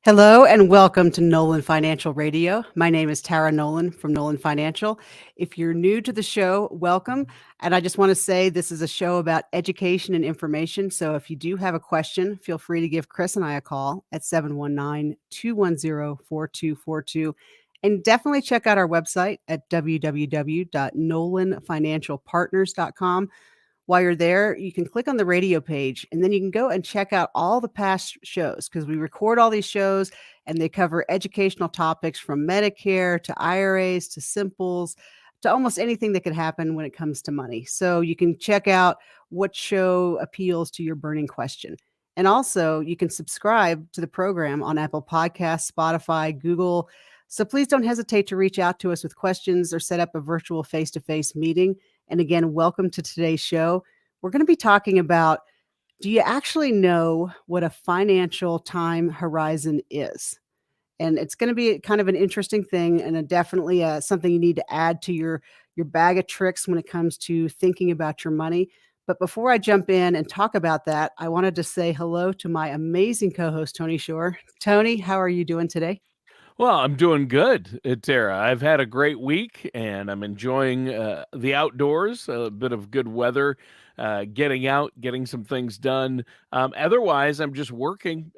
Hello and welcome to Nolan Financial Radio. My name is Tara Nolan from Nolan Financial. If you're new to the show, welcome. And I just want to say this is a show about education and information. So if you do have a question, feel free to give Chris and I a call at 719-210-4242. And definitely check out our website at www.nolanfinancialpartners.com. While you're there, you can click on the radio page and then you can go and check out all the past shows because we record all these shows and they cover educational topics from Medicare to IRAs to simples to almost anything that could happen when it comes to money. So you can check out what show appeals to your burning question. And also, you can subscribe to the program on Apple Podcasts, Spotify, Google. So please don't hesitate to reach out to us with questions or set up a virtual face-to-face meeting. And again, welcome to today's show. We're going to be talking about, do you actually know what a financial time horizon is? And it's going to be kind of an interesting thing and definitely something you need to add to your bag of tricks when it comes to thinking about your money. But before I jump in and talk about that, I wanted to say hello to my amazing co-host, Tony Shore. Tony, how are you doing today? Well, I'm doing good, Tara. I've had a great week and I'm enjoying the outdoors, a bit of good weather, getting out, getting some things done. Otherwise, I'm just working,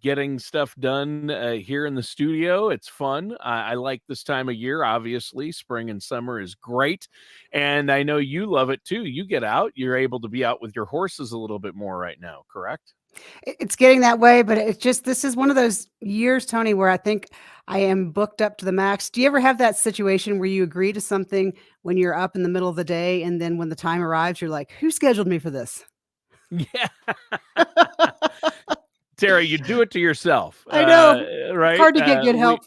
getting stuff done here in the studio. It's fun. I like this time of year, obviously. Spring and summer is great. And I know you love it too. You get out, you're able to be out with your horses a little bit more right now, correct? It's getting that way, but it's just, this is one of those years, Tony, where I think I am booked up to the max. Do you ever have that situation where you agree to something when you're up in the middle of the day and then when the time arrives, you're like, who scheduled me for this? Yeah. Tara, you do it to yourself, I know. It's right? hard to get good help.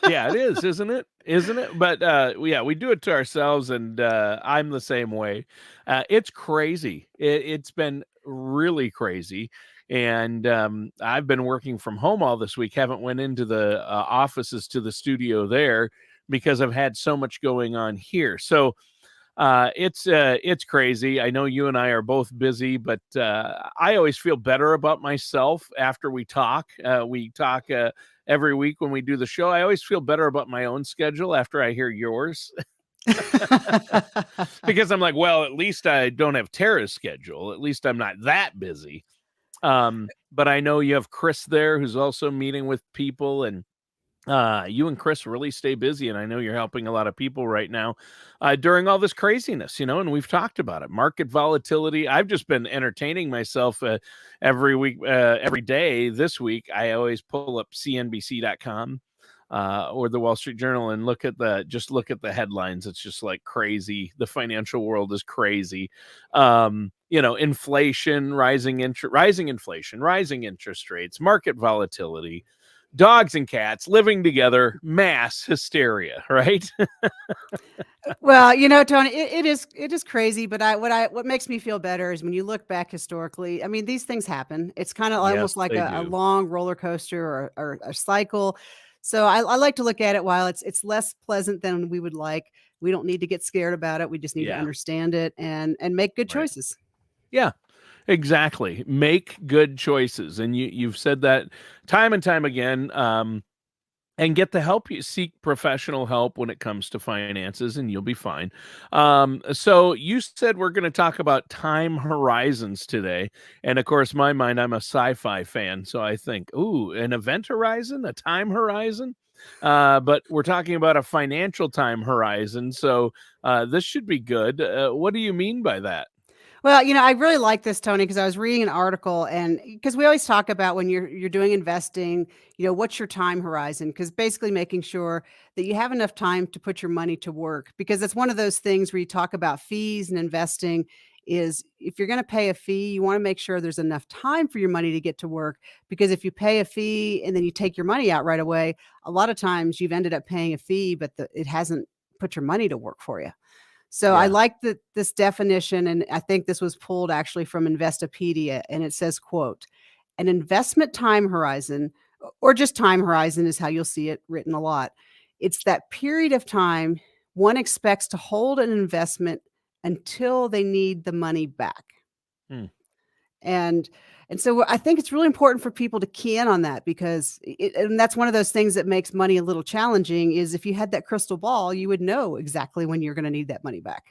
Yeah, it is, isn't it? Isn't it? But yeah, we do it to ourselves, and I'm the same way. It's crazy. It's been really crazy, and I've been working from home all this week. Haven't went into the offices to the studio there because I've had so much going on here. So it's crazy. I know you and I are both busy, but I always feel better about myself after we talk. We talk every week when we do the show. I always feel better about my own schedule after I hear yours because I'm like, well, at least I don't have Tara's schedule. At least I'm not that busy. But I know you have Chris there who's also meeting with people, and you and Chris really stay busy, and I know you're helping a lot of people right now during all this craziness, and we've talked about it. Market volatility. I've just been entertaining myself every week, every day. This week, I always pull up CNBC.com or the Wall Street Journal and look at the headlines. It's just like crazy. The financial world is crazy. Inflation, rising inflation, rising interest rates, market volatility, dogs and cats living together, mass hysteria, right? Well, Tony, it is crazy, but what makes me feel better is when you look back historically. I mean, these things happen. It's kind of almost Yes, like they a do. long roller coaster or a cycle. So I like to look at it while it's less pleasant than we would like. We don't need to get scared about it. We just need to Yeah, understand it and make good right. choices. Yeah, exactly. Make good choices. And you've said that time and time again. And get the help. You seek professional help when it comes to finances, and you'll be fine. So you said we're going to talk about time horizons today, and of course, my mind, I'm a sci-fi fan, so I think, ooh, an event horizon, a time horizon. But we're talking about a financial time horizon, so this should be good. What do you mean by that? Well, I really like this, Tony, because I was reading an article, and because we always talk about when you're doing investing, what's your time horizon? Because basically making sure that you have enough time to put your money to work, because it's one of those things where you talk about fees and investing. Is if you're going to pay a fee, you want to make sure there's enough time for your money to get to work. Because if you pay a fee and then you take your money out right away, a lot of times you've ended up paying a fee, but it hasn't put your money to work for you. So I Yeah. like this definition, and I think this was pulled actually from Investopedia, and it says, quote, an investment time horizon or just time horizon is how you'll see it written a lot. It's that period of time one expects to hold an investment until they need the money back. Hmm. And so I think it's really important for people to key in on that, because and that's one of those things that makes money a little challenging, is if you had that crystal ball, you would know exactly when you're going to need that money back.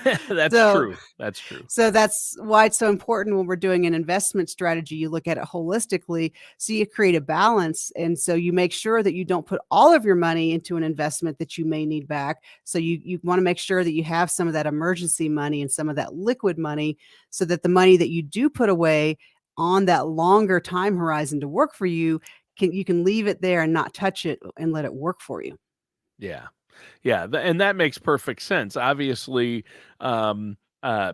That's So true. That's true. so that's why it's so important when we're doing an investment strategy, you look at it holistically. So you create a balance. And so you make sure that you don't put all of your money into an investment that you may need back. So you want to make sure that you have some of that emergency money and some of that liquid money, so that the money that you do put away on that longer time horizon to work for you, you can leave it there and not touch it and let it work for you. Yeah. Yeah, and that makes perfect sense. Obviously,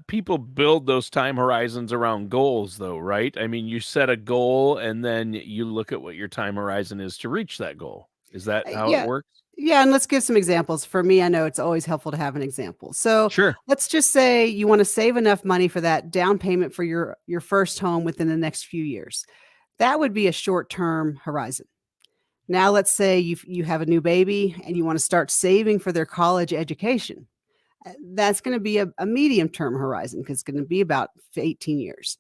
people build those time horizons around goals, though, right? I mean, you set a goal and then you look at what your time horizon is to reach that goal. Is that how it Yeah. works? Yeah, and let's give some examples. For me, I know it's always helpful to have an example. So Sure. let's just say you want to save enough money for that down payment for your first home within the next few years. That would be a short-term horizon. Now let's say you have a new baby and you want to start saving for their college education. That's going to be a medium-term horizon, because it's going to be about 18 years.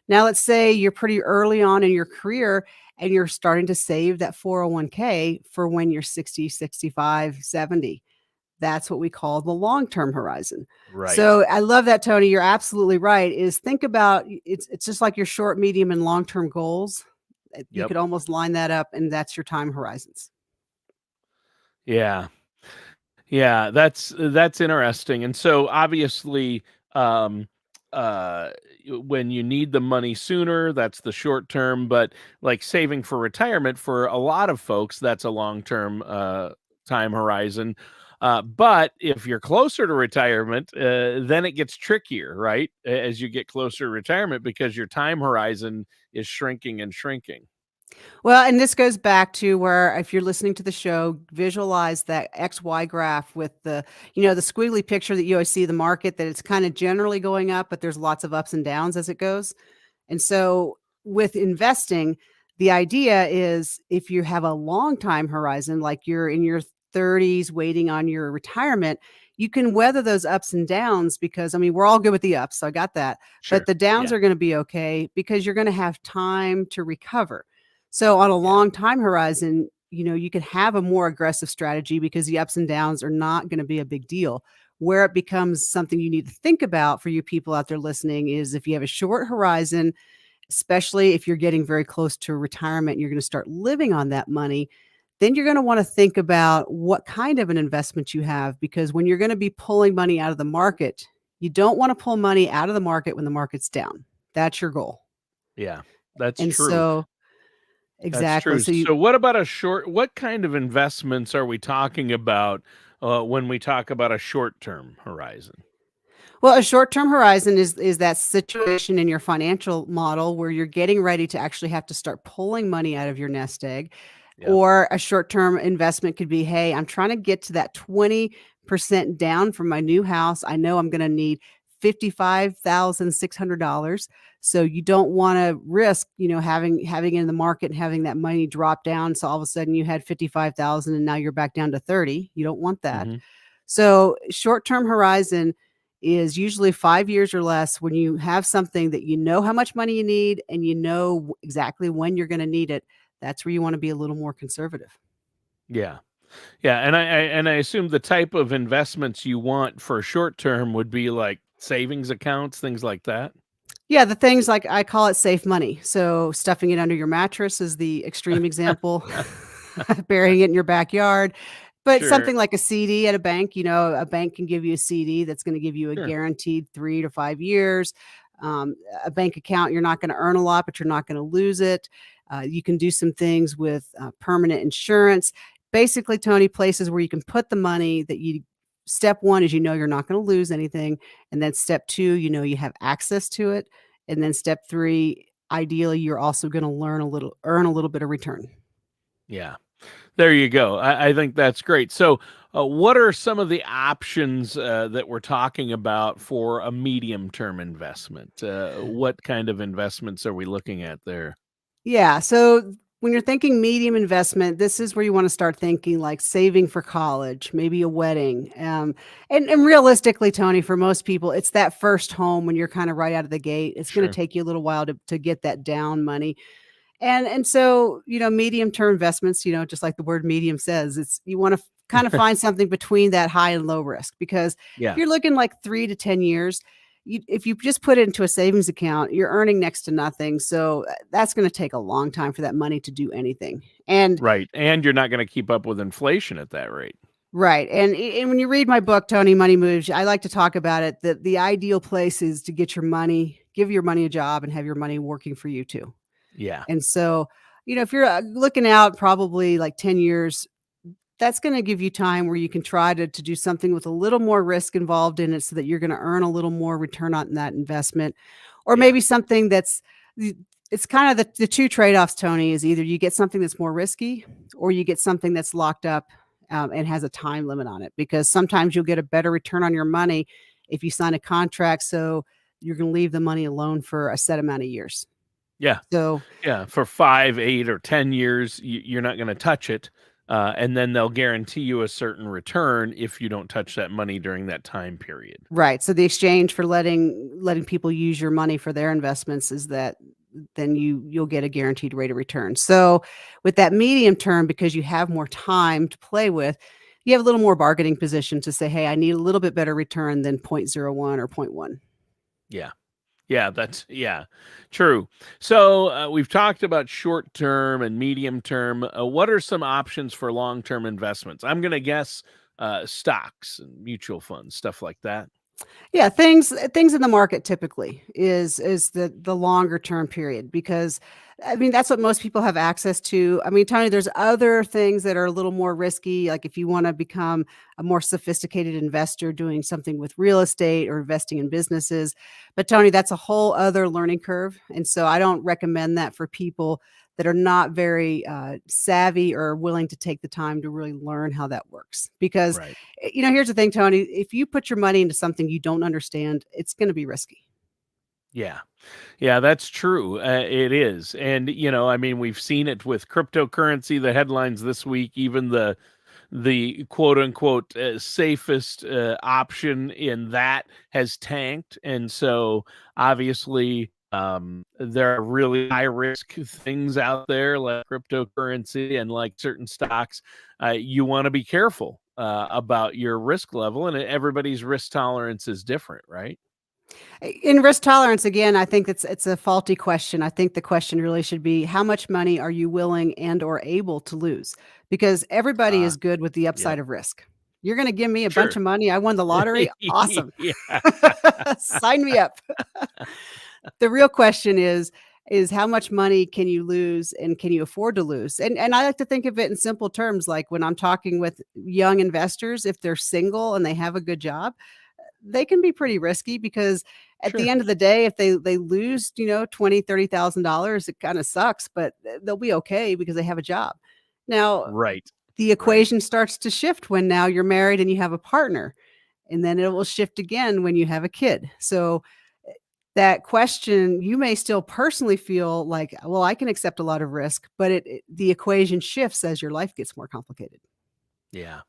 Now let's say you're pretty early on in your career and you're starting to save that 401k for when you're 60, 65, 70. That's what we call the long-term horizon. Right. So I love that, Tony. You're absolutely right. Is think about it's just like your short, medium, and long-term goals. You Yep. could almost line that up, and that's your time horizons. Yeah. Yeah, that's interesting. And so obviously, um, when you need the money sooner, that's the short term. But like saving for retirement for a lot of folks, that's a long term time horizon. But if you're closer to retirement, then it gets trickier, right? As you get closer to retirement, because your time horizon is shrinking and shrinking. Well, and this goes back to where, if you're listening to the show, visualize that XY graph with the squiggly picture that you always see the market, that it's kind of generally going up, but there's lots of ups and downs as it goes. And so with investing, the idea is, if you have a long time horizon, like you're in your 30s waiting on your retirement, you can weather those ups and downs, because I mean, we're all good with the ups. So I got that. But Sure. the downs Yeah. are going to be okay, because you're going to have time to recover. So on a Yeah. long time horizon, you can have a more aggressive strategy, because the ups and downs are not going to be a big deal. Where it becomes something you need to think about for you people out there listening is, if you have a short horizon, especially if you're getting very close to retirement, you're going to start living on that money, then you're going to want to think about what kind of an investment you have, because when you're going to be pulling money out of the market, you don't want to pull money out of the market when the market's down. That's your goal. Yeah. That's And true. so That's exactly. true. So you So what about what kind of investments are we talking about when we talk about a short-term horizon? Well, a short-term horizon is that situation in your financial model where you're getting ready to actually have to start pulling money out of your nest egg. Yeah. Or a short-term investment could be, hey, I'm trying to get to that 20% down from my new house. I know I'm going to need $55,600. So you don't want to risk, having in the market and having that money drop down. So all of a sudden you had 55,000 and now you're back down to 30. You don't want that. Mhm. So short-term horizon is usually 5 years or less, when you have something that you know how much money you need and you know exactly when you're gonna need it. That's where you wanna be a little more conservative. Yeah. Yeah, and I assume the type of investments you want for short term would be like savings accounts, things like that? Yeah, the things like I call it safe money. So stuffing it under your mattress is the extreme example, burying it in your backyard. But Sure. something like a CD at a bank, a bank can give you a CD that's gonna give you a Sure. guaranteed 3 to 5 years. Um, a bank account, you're not gonna earn a lot, but you're not gonna lose it. You can do some things with permanent insurance. Basically, Tony, places where you can put the money that you step 1 is, you're not gonna lose anything, and then step 2, you have access to it, and then step 3, ideally, you're also gonna earn a little bit of return. Yeah. There you go. I think that's great. So, what are some of the options that we're talking about for a medium term investment? What kind of investments are we looking at there? Yeah, so when you're thinking medium investment, this is where you want to start thinking like saving for college, maybe a wedding. And realistically, Tony, for most people, it's that first home when you're kind of right out of the gate. It's going to Sure. take you a little while to get that down money. And so, medium term investments, just like the word medium says, it's you want to kind of find something between that high and low risk, because if Yeah. you're looking like 3 to 10 years, if you just put it into a savings account, you're earning next to nothing. So that's going to take a long time for that money to do anything. And Right. And you're not going to keep up with inflation at that rate. right. And when you read my book, Tony Money Moves, I like to talk about it, that the ideal place is to get your money, give your money a job, and have your money working for you too. Yeah. And so, if you're looking out probably like 10 years, that's going to give you time where you can try to do something with a little more risk involved in it so that you're going to earn a little more return on that investment. Or Yeah. maybe something it's kind of the two trade-offs, Tony, is either you get something that's more risky or you get something that's locked up and has a time limit on it, because sometimes you'll get a better return on your money if you sign a contract. So you're going to leave the money alone for a set amount of years. Yeah. So Yeah. For 5, 8, or 10 years, you're not going to touch it. And then they'll guarantee you a certain return if you don't touch that money during that time period. right. So the exchange for letting people use your money for their investments is that then you'll get a guaranteed rate of return. So with that medium term, because you have more time to play with, you have a little more bargaining position to say, hey, I need a little bit better return than 0.01 or 0.1. Yeah. Yeah, true. So we've talked about short term and medium term. What are some options for long term investments? I'm going to guess stocks and mutual funds, stuff like that. Yeah, things in the market typically is the longer term period, because I mean that's what most people have access to. I mean, Tony, there's other things that are a little more risky, like if you want to become a more sophisticated investor doing something with real estate or investing in businesses. But Tony, that's a whole other learning curve, and so I don't recommend that for people that are not very savvy or willing to take the time to really learn how that works. Because Right. here's the thing, Tony, if you put your money into something you don't understand, it's going to be risky. Yeah. Yeah, that's true. It is. And, I mean, we've seen it with cryptocurrency, the headlines this week, even the quote unquote safest option in that has tanked. And so obviously, there are really high risk things out there like cryptocurrency and like certain stocks. You want to be careful about your risk level, and everybody's risk tolerance is different, right? In risk tolerance, again, I think it's a faulty question. I think the question really should be, how much money are you willing and or able to lose? Because everybody Uh, is good with the yep. upside of risk. You're going to give me a bunch Sure. of money. I won the lottery. Awesome. Yeah. Sign me up. The real question is how much money can you lose and can you afford to lose? And I like to think of it in simple terms, like when I'm talking with young investors, if they're single and they have a good job, they can be pretty risky, because at the Sure. end of the day, if they lose, $20,000, $30,000, it kind of sucks, but they'll be okay because they have a job. Now, Right. the equation starts to shift when now you're married and you have a partner, and then it will shift again when you have a kid. So that question, you may still personally feel like, well, I can accept a lot of risk, but the equation shifts as your life gets more complicated. Yeah.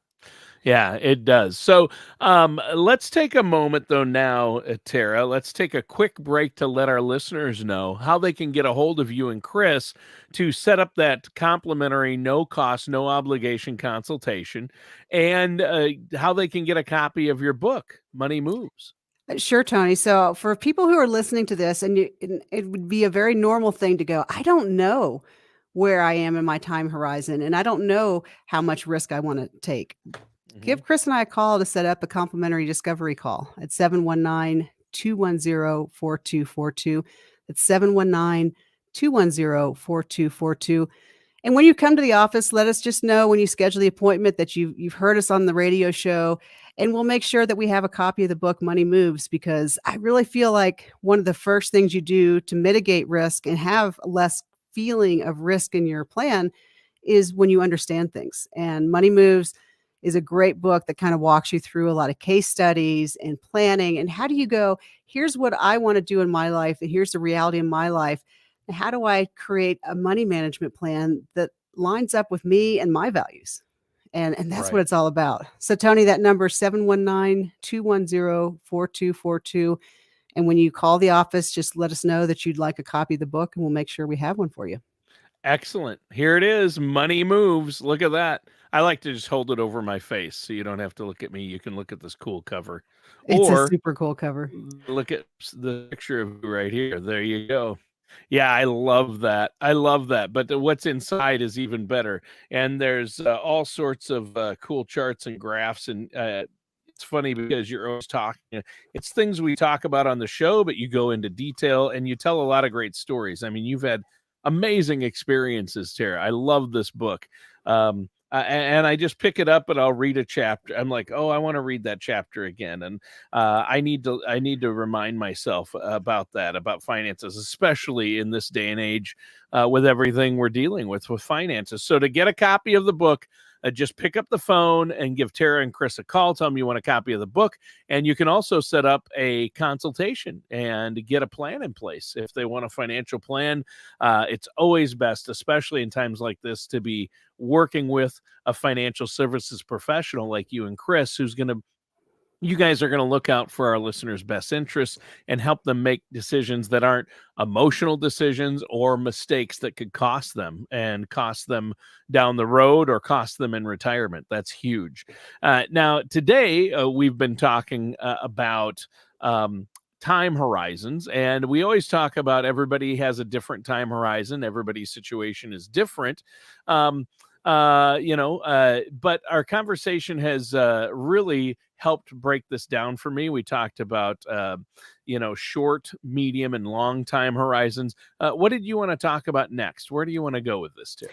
Yeah, it does. So let's take a moment, though, now, Tara. Let's take a quick break to let our listeners know how they can get a hold of you and Chris to set up that complimentary, no cost, no obligation consultation, and how they can get a copy of your book, Money Moves. Sure, Tony. So for people who are listening to this, and it would be a very normal thing to go, I don't know where I am in my time horizon, and I don't know how much risk I want to take. Mhm. Give Chris and I a call to set up a complimentary discovery call at 719-210-4242. That's 719-210-4242. And when you come to the office, let us just know when you schedule the appointment that you've heard us on the radio show, and we'll make sure that we have a copy of the book Money Moves, because I really feel like one of the first things you do to mitigate risk and have less feeling of risk in your plan is when you understand things. And Money Moves is a great book that kind of walks you through a lot of case studies and planning, and how do you go, here's what I want to do in my life, and here's the reality in my life how do I create a money management plan that lines up with me and my values? And that's what Right. it's all about. So Tony, that number 719-210-4242. And when you call the office, just let us know that you'd like a copy of the book and we'll make sure we have one for you. Excellent. Here it is. Money Moves. Look at that. I like to just hold it over my face so you don't have to look at me. You can look at this cool cover It's a or super cool cover. look at the picture of you right here. There you go. Yeah, I love that. I love that. But what's inside is even better. And there's all sorts of cool charts and graphs. And it's funny because you're always talking. It's things we talk about on the show, but you go into detail and you tell a lot of great stories. I mean, you've had amazing experiences, Tara. I love this book. And I just pick it up and I'll read a chapter. I'm like, oh, I want to read that chapter again, and I need to remind myself about that, about finances, especially in this day and age with everything we're dealing with finances. So to get a copy of the book, just pick up the phone and give Tara and Chris a call. Tell them you want a copy of the book, and you can also set up a consultation and get a plan in place if they want a financial plan. It's always best, especially in times like this, to be working with a financial services professional like you and Chris, you guys are going to look out for our listeners' best interests and help them make decisions that aren't emotional decisions or mistakes that could cost them down the road or cost them in retirement. That's huge. Now, today we've been talking about time horizons, and we always talk about everybody has a different time horizon. Everybody's situation is different. But our conversation has really helped break this down for me. We talked about, short, medium, and long time horizons. What did you want to talk about next? Where do you want to go with this, Tara?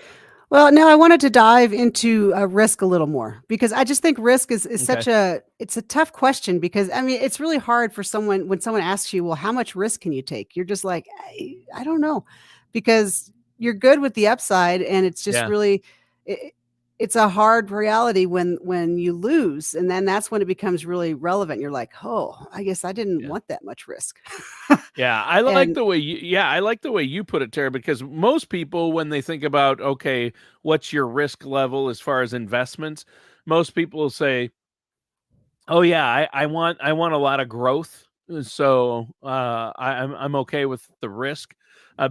Well, now I wanted to dive into risk a little more because I just think risk is such it's a tough question because I mean, it's really hard for someone when someone asks you, well, how much risk can you take? You're just like, I don't know, because you're good with the upside and it's just Yeah. really, it, it's a hard reality when you lose. And then that's when it becomes really relevant. You're like, oh, I guess I didn't Yeah. want that much risk. Yeah, I like And the way you put it, Tara, because most people, when they think about, okay, what's your risk level as far as investments, most people will say, oh yeah, I want a lot of growth. So I'm okay with the risk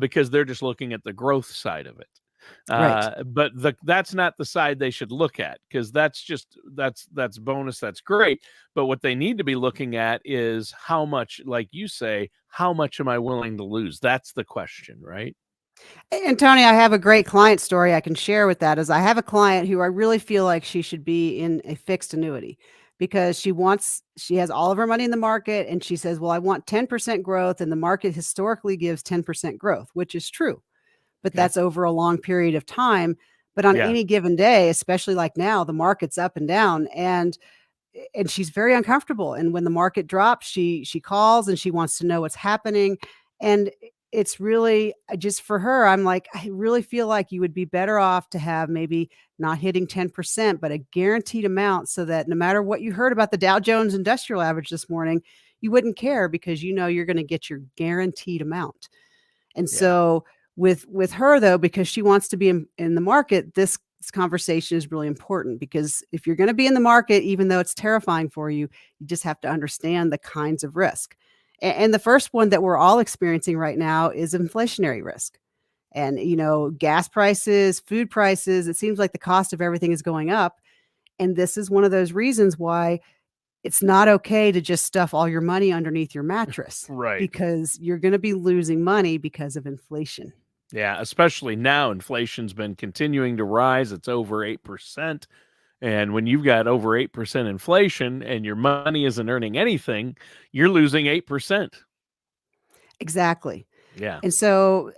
because they're just looking at the growth side of it. right. But that's not the side they should look at, because that's bonus, that's great. But what they need to be looking at is how much, like you say, how much am I willing to lose? That's the question, right? And Tony, I have a great client story I can share with that. Is I have a client who I really feel like she should be in a fixed annuity because she has all of her money in the market and she says, well, I want 10% growth and the market historically gives 10% growth, which is true, but Okay. that's over a long period of time. But on Yeah. any given day, especially like now, the market's up and down and she's very uncomfortable. And when the market drops, she calls and she wants to know what's happening. And it's really just for her, I'm like, I really feel like you would be better off to have maybe not hitting 10%, but a guaranteed amount so that no matter what you heard about the Dow Jones Industrial Average this morning, you wouldn't care because you know you're going to get your guaranteed amount. And Yeah. so with her though, because she wants to be in the market, this conversation is really important because if you're going to be in the market, even though it's terrifying for you, you just have to understand the kinds of risk. And the first one that we're all experiencing right now is inflationary risk. And, gas prices, food prices, it seems like the cost of everything is going up. And this is one of those reasons why it's not okay to just stuff all your money underneath your mattress Right. because you're going to be losing money because of inflation. Yeah, especially now inflation's been continuing to rise. It's over 8%. And when you've got over 8% inflation and your money isn't earning anything, you're losing 8%. Exactly. Yeah. And so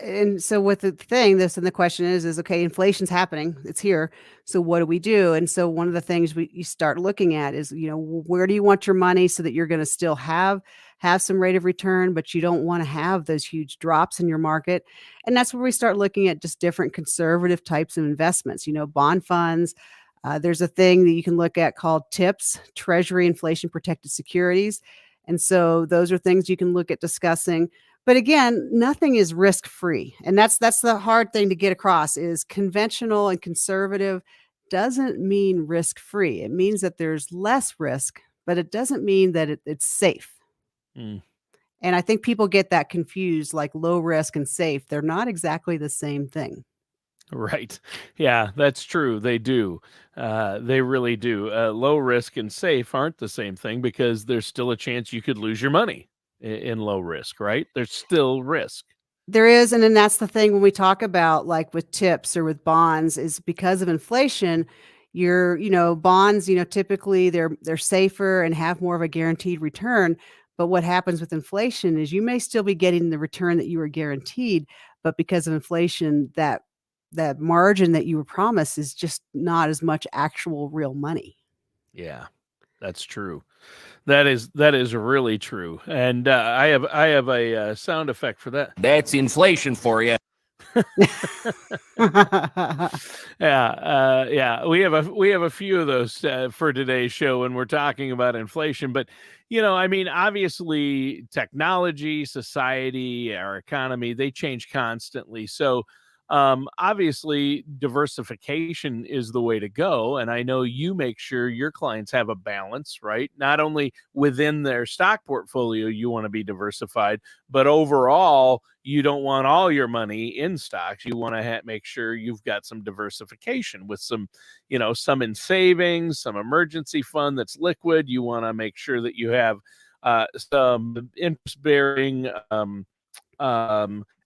with the thing, the question is okay, inflation's happening. It's here. So what do we do? And so one of the things you start looking at is, where do you want your money so that you're going to still have some rate of return, but you don't want to have those huge drops in your market. And that's where we start looking at just different conservative types of investments, bond funds. There's a thing that you can look at called TIPS, Treasury Inflation Protected Securities. And so those are things you can look at discussing. But again, nothing is risk free. And that's the hard thing to get across is conventional and conservative doesn't mean risk free. It means that there's less risk, but it doesn't mean that it's safe. Mm. And I think people get that confused, like low risk and safe. They're not exactly the same thing. Right. Yeah, that's true. They do. They really do. Low risk and safe aren't the same thing because there's still a chance you could lose your money in low risk, right? There's still risk. There is, and then that's the thing when we talk about like with tips or with bonds is because of inflation, bonds, typically they're safer and have more of a guaranteed return. But what happens with inflation is you may still be getting the return that you were guaranteed, but because of inflation, that margin that you were promised is just not as much actual real money. Yeah, that's true. That is really true. And I have a sound effect for that. That's inflation for you. Yeah. We have a few of those for today's show when we're talking about inflation. But I mean, obviously, technology, society, our economy, they change constantly. So obviously, diversification is the way to go. And I know you make sure your clients have a balance, right? Not only within their stock portfolio, you want to be diversified, but overall, you don't want all your money in stocks. You want to make sure you've got some diversification with some in savings, some emergency fund that's liquid. You want to make sure that you have some interest bearing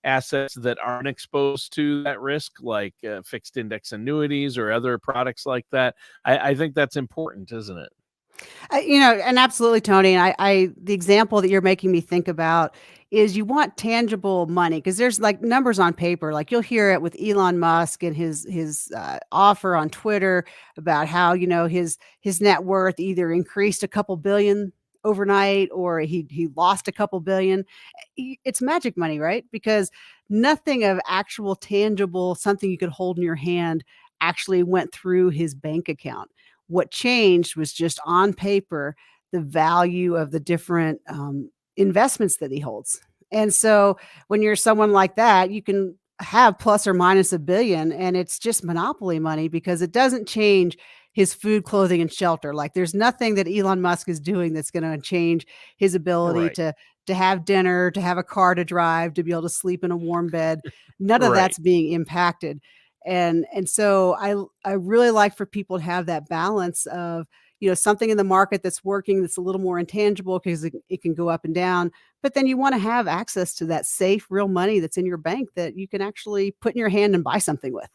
assets that aren't exposed to that risk, like fixed index annuities or other products like that. I think that's important, isn't it? And absolutely, Tony. And the example that you're making me think about is you want tangible money because there's like numbers on paper. Like you'll hear it with Elon Musk and his offer on Twitter about how his net worth either increased a couple billion overnight or he lost a couple billion. It's magic money, right? Because nothing of actual tangible something you could hold in your hand actually went through his bank account. What changed was just on paper the value of the different investments that he holds. And so when you're someone like that, you can have plus or minus a billion, and it's just monopoly money because it doesn't change his food, clothing, and shelter. Like there's nothing that Elon Musk is doing that's going to change his ability Right. to have dinner, to have a car to drive, to be able to sleep in a warm bed. None of Right. that's being impacted. And so I really like for people to have that balance of something in the market that's working that's a little more intangible because it can go up and down, but then you want to have access to that safe real money that's in your bank that you can actually put in your hand and buy something with.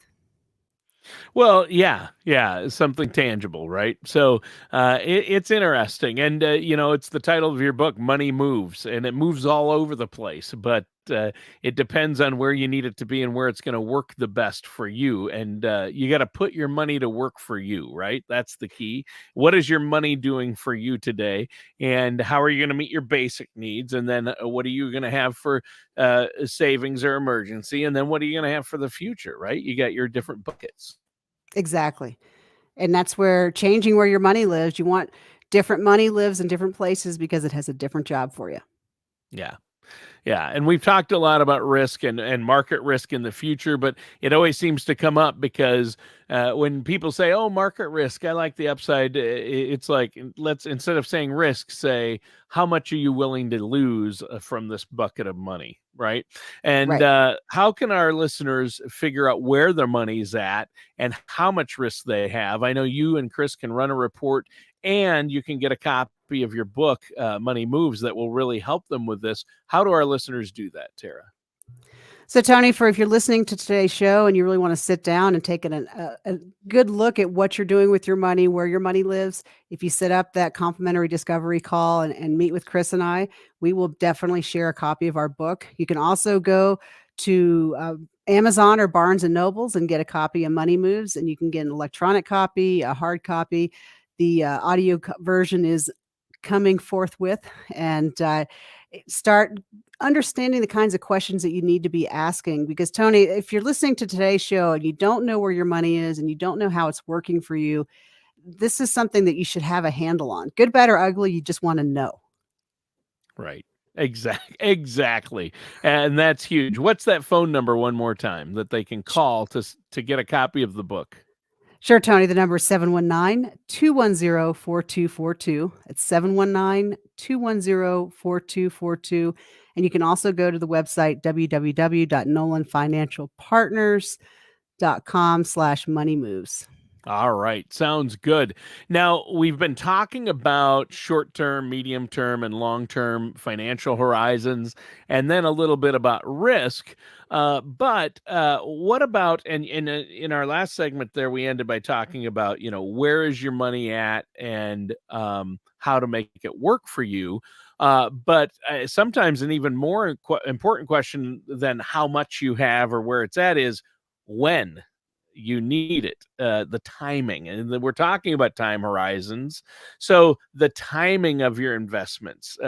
Well, yeah, something tangible, right? So it's interesting, and it's the title of your book, "Money Moves," and it moves all over the place, but it depends on where you need it to be and where it's going to work the best for you. And you got to put your money to work for you, right? That's the key. What is your money doing for you today, and how are you going to meet your basic needs? And then what are you going to have for savings or emergency? And then what are you going to have for the future, right? You got your different buckets. Exactly. And that's where changing where your money lives, you want different money lives in different places because it has a different job for you. Yeah. Yeah, and we've talked a lot about risk and market risk in the future, but it always seems to come up because when people say, "Oh, market risk, I like the upside," it's like let's instead of saying risk, say how much are you willing to lose from this bucket of money, right? And Right. how can our listeners figure out where their money's at and how much risk they have? I know you and Chris can run a report, and you can get a copy of your book, Money Moves, that will really help them with this. How do our listeners do that, Tara? So, Tony, if you're listening to today's show and you really want to sit down and take a good look at what you're doing with your money, where your money lives, if you set up that complimentary discovery call and meet with Chris and I, we will definitely share a copy of our book. You can also go to Amazon or Barnes and Nobles and get a copy of Money Moves, and you can get an electronic copy, a hard copy. The audio version is coming forthwith, and start understanding the kinds of questions that you need to be asking. Because Tony, if you're listening to today's show and you don't know where your money is and you don't know how it's working for you, this is something that you should have a handle on. Good, bad, or ugly, you just want to know. Right. Exactly. And that's huge. What's that phone number one more time that they can call to get a copy of the book? Sure, Tony. The number is 719-210-4242. It's 719-210-4242. And you can also go to the website www.nolanfinancialpartners.com/money moves. All right, sounds good. Now, we've been talking about short term, medium term, and long term financial horizons, and then a little bit about risk. But what about, and in our last segment there, we ended by talking about, where is your money at and how to make it work for you. But sometimes an even more important question than how much you have or where it's at is when you need it, the timing. And we're talking about time horizons. So the timing of your investments,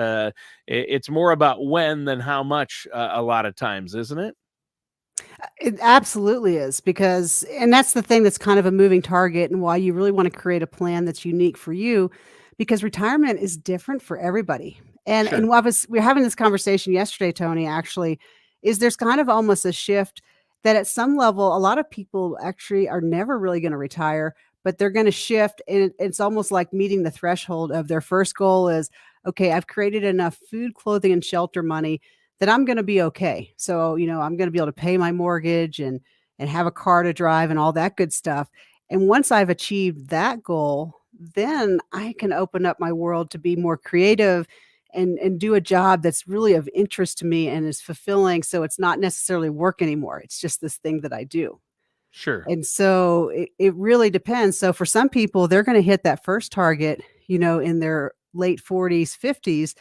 it's more about when than how much a lot of times, isn't it? It absolutely is because and that's the thing that's kind of a moving target and why you really want to create a plan that's unique for you because retirement is different for everybody. And Sure. we were having this conversation yesterday, Tony, actually, is there's kind of almost a shift that at some level, a lot of people actually are never really going to retire, but they're going to shift. And it's almost like meeting the threshold of their first goal is, okay, I've created enough food, clothing, and shelter money that I'm gonna be okay. So, I'm gonna be able to pay my mortgage and have a car to drive and all that good stuff. And once I've achieved that goal, then I can open up my world to be more creative and do a job that's really of interest to me and is fulfilling. So it's not necessarily work anymore. It's just this thing that I do. Sure. And so it really depends. So for some people, they're gonna hit that first target, in their late 40s, 50s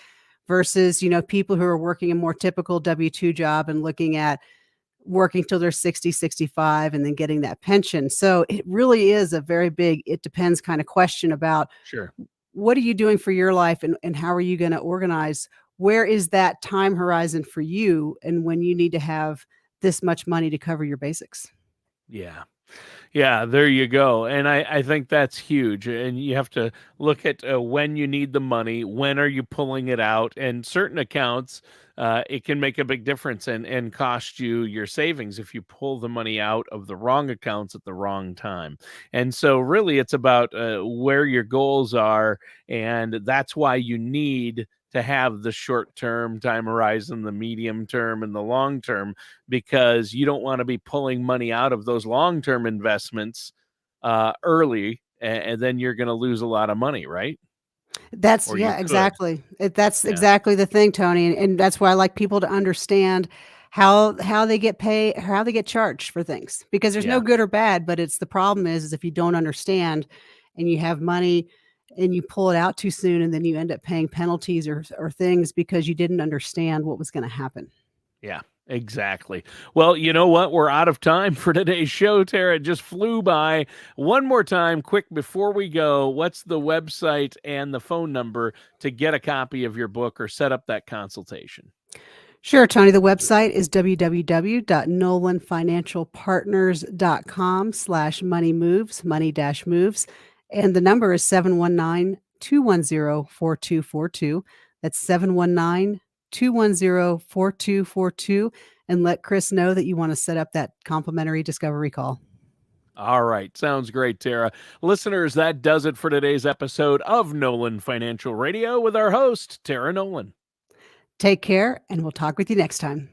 versus, people who are working a more typical W-2 job and looking at working till they're 60, 65, and then getting that pension. So it really is a very big it depends kind of question about Sure. what are you doing for your life and how are you going to organize? Where is that time horizon for you and when you need to have this much money to cover your basics? Yeah. Yeah, there you go. And I think that's huge. And you have to look at when you need the money, when are you pulling it out, and certain accounts, it can make a big difference and cost you your savings if you pull the money out of the wrong accounts at the wrong time. And so, really, it's about where your goals are, and that's why you need to have the short term time horizon, the medium term, and the long term because you don't want to be pulling money out of those long-term investments early, and then you're going to lose a lot of money, right? That's Or you yeah, could. exactly. That's Yeah. exactly the thing, Tony, and that's why I like people to understand how they get paid, how they get charged for things, because there's no Yeah. good or bad, but it's the problem is if you don't understand and you have money and you pull it out too soon and then you end up paying penalties or things because you didn't understand what was gonna happen. Yeah. Exactly. Well, you know what? We're out of time for today's show, Tara. It just flew by. One more time, quick before we go, what's the website and the phone number to get a copy of your book or set up that consultation? Sure, Tony. The website is www.nolanfinancialpartners.com/money moves, money dash moves. And the number is 719-210-4242. That's 719-210-4242. And let Chris know that you want to set up that complimentary discovery call. All right. Sounds great, Tara. Listeners, that does it for today's episode of Nolan Financial Radio with our host, Tara Nolan. Take care, and we'll talk with you next time.